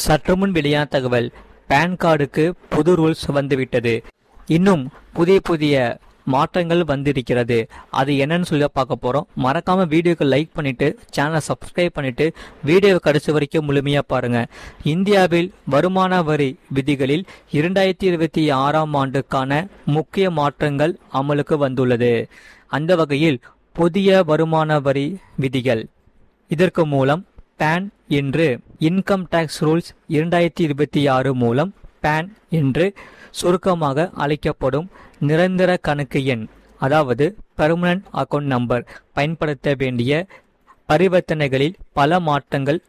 சற்றுமுன் வெளியான தகவல், பான் கார்டுக்கு புது ரூல்ஸ் வந்துவிட்டது. இன்னும் புதிய புதிய மாற்றங்கள் வந்திருக்கிறது. அது என்னன்னு சொல்லி பார்க்க போறோம். மறக்காம வீடியோக்கு லைக் பண்ணிட்டு சேனலை சப்ஸ்கிரைப் பண்ணிட்டு வீடியோ கடைசி வரைக்கும் முழுமையா பாருங்க. இந்தியாவில் வருமான வரி விதிகளில் 2026ஆம் ஆண்டுக்கான முக்கிய மாற்றங்கள் அமலுக்கு வந்துள்ளது. அந்த வகையில் புதிய வருமான வரி விதிகள். இதற்கு மூலம் பான் என்று இன்கம் டாக்ஸ் ரூல்ஸ் 2026 மூலம் பான் என்று சுருக்கமாக அழைக்கப்படும் நிரந்தர கணக்கு எண், அதாவது பெர்மனன்ட் அக்கவுண்ட் நம்பர் பயன்படுத்த வேண்டிய பரிவர்த்தனைகளில் பல மாற்றங்கள்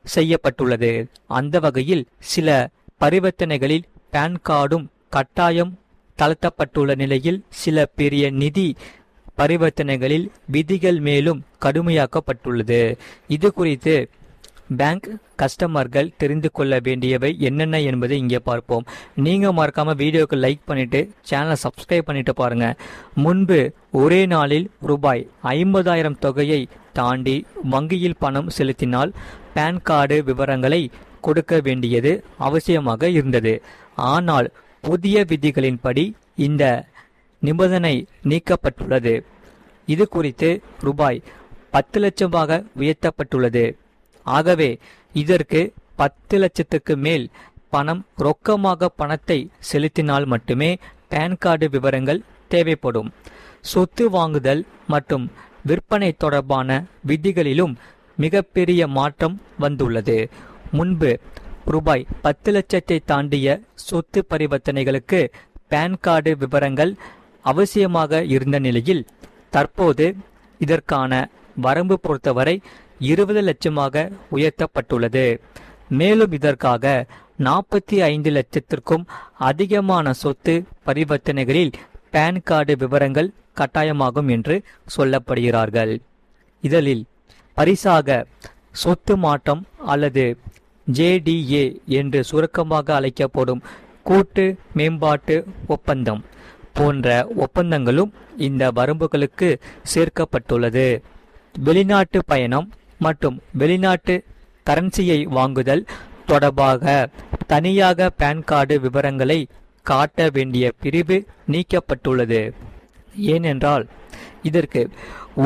செய்யப்பட்டுள்ளது. அந்த வகையில் சில பரிவர்த்தனைகளில் பான் கார்டும் கட்டாயம் தளர்த்தப்பட்டுள்ள நிலையில் சில பெரிய நிதி பரிவர்த்தனைகளில் விதிகள் மேலும் கடுமையாக்கப்பட்டுள்ளது. இது குறித்து பேங்க் கஸ்டமர்கள் தெரிந்து கொள்ள வேண்டியவை என்னென்ன என்பதை இங்கே பார்ப்போம். நீங்க மறக்காம வீடியோக்கு லைக் பண்ணிட்டு சேனலை சப்ஸ்கிரைப் பண்ணிட்டு பாருங்க. முன்பு ஒரே நாளில் ரூபாய் 50,000 தொகையை தாண்டி வங்கியில் பணம் செலுத்தினால் பான் கார்டு விவரங்களை கொடுக்க வேண்டியது அவசியமாக இருந்தது. ஆனால் புதிய விதிகளின்படி இந்த நிபந்தனை நீக்கப்பட்டுள்ளது. இது குறித்து ரூபாய் 10 லட்சமாக உயர்த்தப்பட்டுள்ளது. ஆகவே இதற்கு 10 லட்சத்துக்கு மேல் பணம் ரொக்கமாக பணத்தை செலுத்தினால் மட்டுமே பான் கார்டு விவரங்கள் தேவைப்படும். சொத்து வாங்குதல் மற்றும் விற்பனை தொடர்பான விதிகளிலும் மிகப்பெரிய மாற்றம் வந்துள்ளது. முன்பு ரூபாய் 10 லட்சத்தை தாண்டிய சொத்து பரிவர்த்தனைகளுக்கு பான் கார்டு விவரங்கள் அவசியமாக இருந்த நிலையில் தற்போது இதற்கான வரம்பு பொறுத்தவரை 20 லட்சமாக உயர்த்தப்பட்டுள்ளது. மேலும் இதற்காக 45 லட்சத்திற்கும் அதிகமான சொத்து பரிவர்த்தனைகளில் பான் கார்டு விவரங்கள் கட்டாயமாகும் என்று சொல்லப்படுகிறார்கள். இதில் பரிசாக சொத்து மாற்றம் அல்லது JDA என்று சுருக்கமாக அழைக்கப்படும் கூட்டு மேம்பாட்டு ஒப்பந்தம் போன்ற ஒப்பந்தங்களும் இந்த வரம்புகளுக்கு சேர்க்கப்பட்டுள்ளது. வெளிநாட்டு பயணம் மற்றும் வெளிநாட்டு கரன்சியை வாங்குதல் தொடர்பாக தனியாக பான் கார்டு விவரங்களை காட்ட வேண்டிய பிரிவு நீக்கப்பட்டுள்ளது. ஏனென்றால் இதற்கு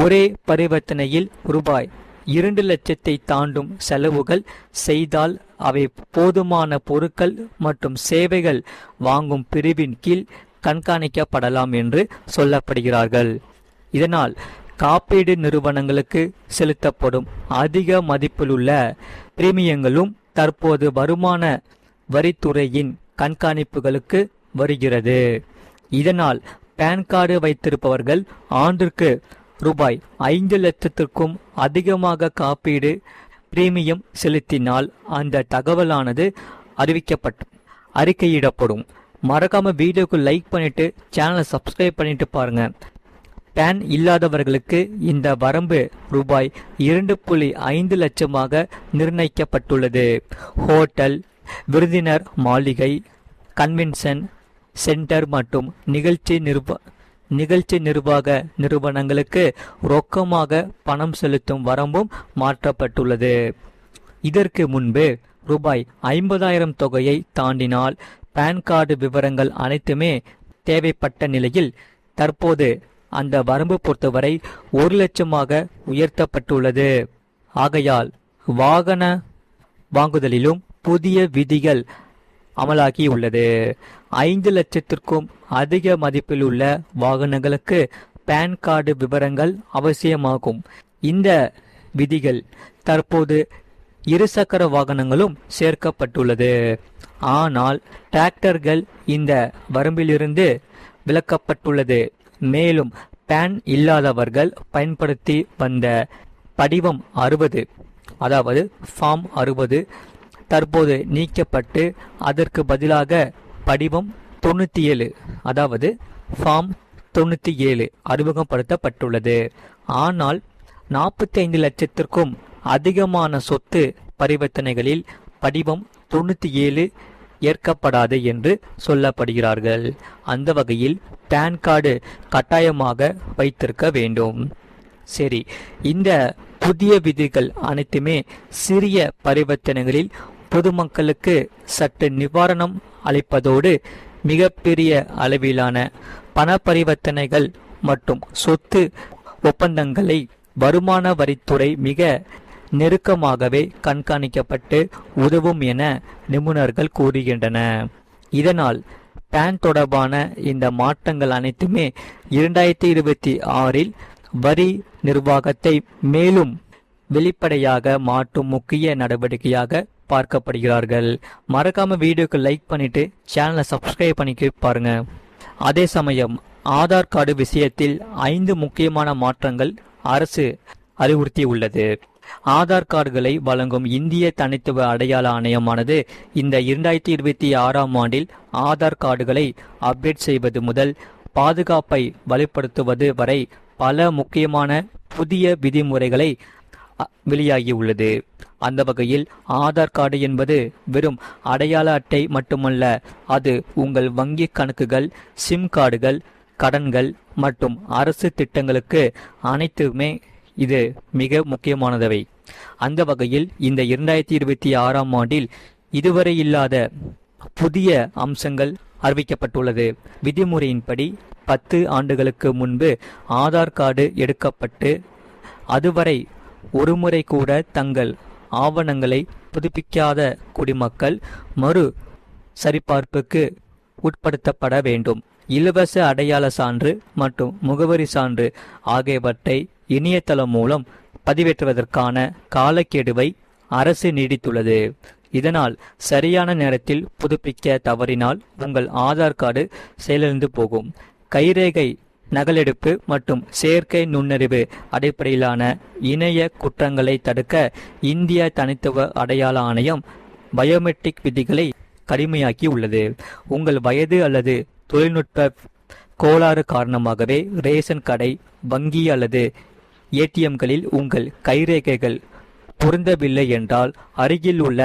ஒரே பரிவர்த்தனையில் ரூபாய் 2 லட்சத்தை தாண்டும் செலவுகள் செய்தால் அவை போதுமான பொருட்கள் மற்றும் சேவைகள் வாங்கும் பிரிவின் கீழ் கண்காணிக்கப்படலாம் என்று சொல்லப்படுகிறார்கள். இதனால் காப்பீடு நிறுவனங்களுக்கு செலுத்தப்படும் அதிக மதிப்பிலுள்ள பிரீமியங்களும் தற்போது வருமான வரித்துறையின் கண்காணிப்புகளுக்கு வருகிறது. இதனால் பான் கார்டு வைத்திருப்பவர்கள் ஆண்டிற்கு ரூபாய் 5 லட்சத்திற்கும் அதிகமாக காப்பீடு பிரீமியம் செலுத்தினால் அந்த தகவலானது அறிக்கையிடப்படும். மறக்காம வீடியோக்கு லைக் பண்ணிட்டு சேனலை சப்ஸ்கிரைப் பண்ணிட்டு பாருங்க. பான் இல்லாதவர்களுக்கு இந்த வரம்பு ரூபாய் 2.5 லட்சமாக நிர்ணயிக்கப்பட்டுள்ளது. ஹோட்டல், விருந்தினர் மாளிகை, கன்வென்ஷன் சென்டர் மற்றும் நிகழ்ச்சி நிர்வாக நிறுவனங்களுக்கு ரொக்கமாக பணம் செலுத்தும் வரம்பும் மாற்றப்பட்டுள்ளது. இதற்கு முன்பு ரூபாய் 50,000 தொகையை தாண்டினால் பான் கார்டு விவரங்கள் அனைத்துமே தேவைப்பட்ட நிலையில் தற்போது அந்த வரம்பு பொறுத்தவரை 1 லட்சமாக உயர்த்தப்பட்டுள்ளது. ஆகையால் வாகன வாங்குதலிலும் புதிய விதிகள் அமலாகியுள்ளது. 5 லட்சத்திற்கும் அதிக மதிப்பில் உள்ள வாகனங்களுக்கு பான் கார்டு விவரங்கள் அவசியமாகும். இந்த விதிகள் தற்போது இருசக்கர வாகனங்களும் சேர்க்கப்பட்டுள்ளது. ஆனால் டிராக்டர்கள் இந்த வரம்பிலிருந்து விலக்கப்பட்டுள்ளது. மேலும் பான் இல்லாதவர்கள் பயன்படுத்தி வந்த படிவம் 60, அதாவது ஃபார்ம் 60 தற்போது நீக்கப்பட்டு அதற்கு பதிலாக படிவம் 97, அதாவது ஃபார்ம் 97 அறிமுகப்படுத்தப்பட்டுள்ளது. ஆனால் 45 லட்சத்திற்கும் அதிகமான சொத்து பரிவர்த்தனைகளில் படிவம் 97 ஏற்கப்படாது என்று சொல்லப்படுகிறார்கள். அந்த வகையில் பான் கார்டு கட்டாயமாக வைத்திருக்க வேண்டும். சரி, இந்த புதிய விதிகள் அனைத்துமே சிறிய பரிவர்த்தனைகளில் பொதுமக்களுக்கு சற்று நிவாரணம் அளிப்பதோடு மிகப்பெரிய அளவிலான பண பரிவர்த்தனைகள் மற்றும் சொத்து ஒப்பந்தங்களை வருமான வரித்துறை மிக நெருக்கமாகவே கண்காணிக்கப்பட்டு உதவும் என நிபுணர்கள் கூறுகின்றன. இதனால் பான் தொடர்பான இந்த மாற்றங்கள் அனைத்துமே 2026 வரி நிர்வாகத்தை மேலும் வெளிப்படையாக மாற்றும் முக்கிய நடவடிக்கையாக பார்க்கப்படுகிறார்கள். மறக்காம வீடியோக்கு லைக் பண்ணிட்டு சேனலை சப்ஸ்கிரைப் பண்ணிக்க பாருங்க. அதே சமயம் ஆதார் கார்டு விஷயத்தில் 5 முக்கியமான மாற்றங்கள் அரசு அறிவுறுத்தியுள்ளது. ஆதார் கார்டுகளை வழங்கும் இந்திய தனித்துவ அடையாள ஆணையமானது இந்த 2026 ஆதார் கார்டுகளை அப்டேட் செய்வது முதல் பாதுகாப்பை வலுப்படுத்துவது வரை பல முக்கியமான புதிய விதிமுறைகளை வெளியாகியுள்ளது. அந்த வகையில் ஆதார் கார்டு என்பது வெறும் அடையாள அட்டை மட்டுமல்ல, அது உங்கள் வங்கி கணக்குகள், சிம் கார்டுகள், கடன்கள் மற்றும் அரசு திட்டங்களுக்கு அனைத்துமே இது மிக முக்கியமானவை. அந்த வகையில் இந்த 2026 இதுவரை இல்லாத புதிய அம்சங்கள் அறிவிக்கப்பட்டுள்ளது. விதிமுறையின்படி 10 ஆண்டுகளுக்கு முன்பு ஆதார் கார்டு எடுக்கப்பட்டு அதுவரை ஒருமுறை கூட தங்கள் ஆவணங்களை புதுப்பிக்காத குடிமக்கள் மறு சரிபார்ப்புக்கு உட்படுத்தப்பட வேண்டும். இலவச அடையாள சான்று மற்றும் முகவரி சான்று ஆகியவற்றை இணையதளம் மூலம் பதிவேற்றுவதற்கான காலக்கெடுவை அரசு நீடித்துள்ளது. இதனால் சரியான நேரத்தில் புதுப்பிக்க தவறினால் உங்கள் ஆதார் கார்டு செயலிழந்து போகும். கைரேகை நகலெடுப்பு மற்றும் செயற்கை நுண்ணறிவு அடிப்படையிலான இணைய குற்றங்களை தடுக்க இந்திய தனித்துவ அடையாள ஆணையம் பயோமெட்ரிக் விதிகளை கடுமையாக்கி உள்ளது. உங்கள் வயது அல்லது தொழில்நுட்ப கோளாறு காரணமாகவே ரேஷன் கடை, வங்கி அல்லது ஏடிஎம்களில் உங்கள் கைரேகைகள் பொருந்தவில்லை என்றால் அருகில் உள்ள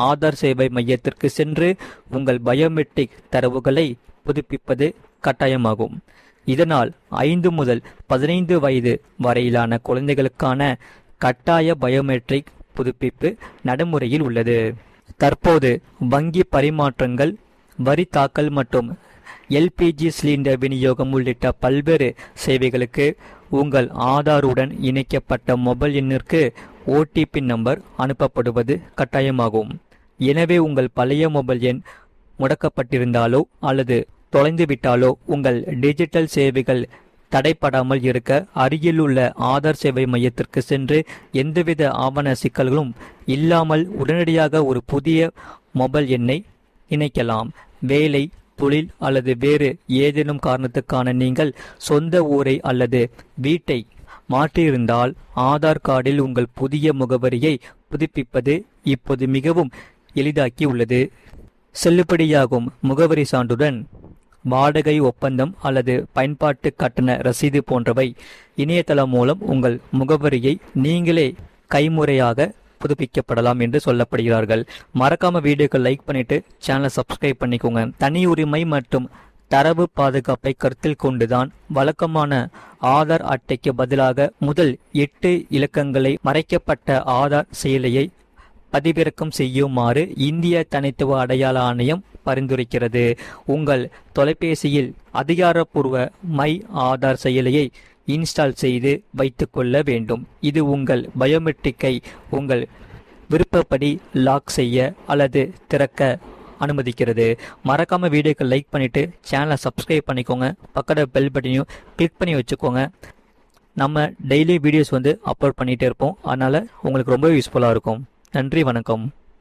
ஆதார் சேவை மையத்திற்கு சென்று உங்கள் பயோமெட்ரிக் தரவுகளை புதுப்பிப்பது கட்டாயமாகும். இதனால் 5 முதல் 15 வயது வரையிலான குழந்தைகளுக்கான கட்டாய பயோமெட்ரிக் புதுப்பிப்பு நடைமுறையில் உள்ளது. தற்போது வங்கி பரிமாற்றங்கள், வரி தாக்கல் மற்றும் எல்பிஜி சிலிண்டர் விநியோகம் உள்ளிட்ட பல்வேறு சேவைகளுக்கு உங்கள் ஆதாருடன் இணைக்கப்பட்ட மொபைல் எண்ணிற்கு ஓடிபி நம்பர் அனுப்பப்படுவது கட்டாயமாகும். எனவே உங்கள் பழைய மொபைல் எண் முடக்கப்பட்டிருந்தாலோ அல்லது தொலைந்துவிட்டாலோ உங்கள் டிஜிட்டல் சேவைகள் தடைப்படாமல் இருக்க அருகிலுள்ள ஆதார் சேவை மையத்திற்கு சென்று எந்தவித ஆவண சிக்கல்களும் இல்லாமல் உடனடியாக ஒரு புதிய மொபைல் எண்ணை இணைக்கலாம். வேலை, தொழில் அல்லது வேறு ஏதேனும் காரணத்துக்கான நீங்கள் சொந்த ஊரை அல்லது வீட்டை மாற்றியிருந்தால் ஆதார் கார்டில் உங்கள் புதிய முகவரியை புதுப்பிப்பது இப்போது மிகவும் எளிதாக்கி உள்ளது. செல்லுபடியாகும் முகவரி சான்றுடன் வாடகை ஒப்பந்தம் அல்லது பயன்பாட்டு கட்டண ரசீது போன்றவை இணையதளம் மூலம் உங்கள் முகவரியை நீங்களே கைமுறையாக புதுப்பிக்கப்படலாம் என்று சொல்லப்படுகிறார்கள். மறக்காம வீடியோக்கு லைக் பண்ணிட்டு சேனலை சப்ஸ்கிரைப் பண்ணிக்கோங்க. தனி உரிமை மற்றும் தரவு பாதுகாப்பை கருத்தில் கொண்டுதான் வழக்கமான ஆதார் அட்டைக்கு பதிலாக முதல் 8 இலக்கங்களை மறைக்கப்பட்ட ஆதார் செயலியை பதிவிறக்கம் செய்யுமாறு இந்திய தனித்துவ அடையாள ஆணையம் பரிந்துரைக்கிறது. உங்கள் தொலைபேசியில் அதிகாரப்பூர்வ மை ஆதார் செயலியை இன்ஸ்டால் செய்து வைத்துக் கொள்ள வேண்டும். இது உங்கள் பயோமெட்ரிக்கை உங்கள் விருப்பப்படி லாக் செய்ய அல்லது திறக்க அனுமதிக்கிறது. மறக்காம வீடியோக்கு லைக் பண்ணிட்டு சேனலை சப்ஸ்கிரைப் பண்ணிக்கோங்க. பக்கத்தில் பெல் பட்டனையும் கிளிக் பண்ணி வச்சுக்கோங்க. நம்ம டெய்லி வீடியோஸ் அப்லோட் பண்ணிகிட்டே இருப்போம். அதனால் உங்களுக்கு ரொம்ப யூஸ்ஃபுல்லாக இருக்கும். நன்றி, வணக்கம்.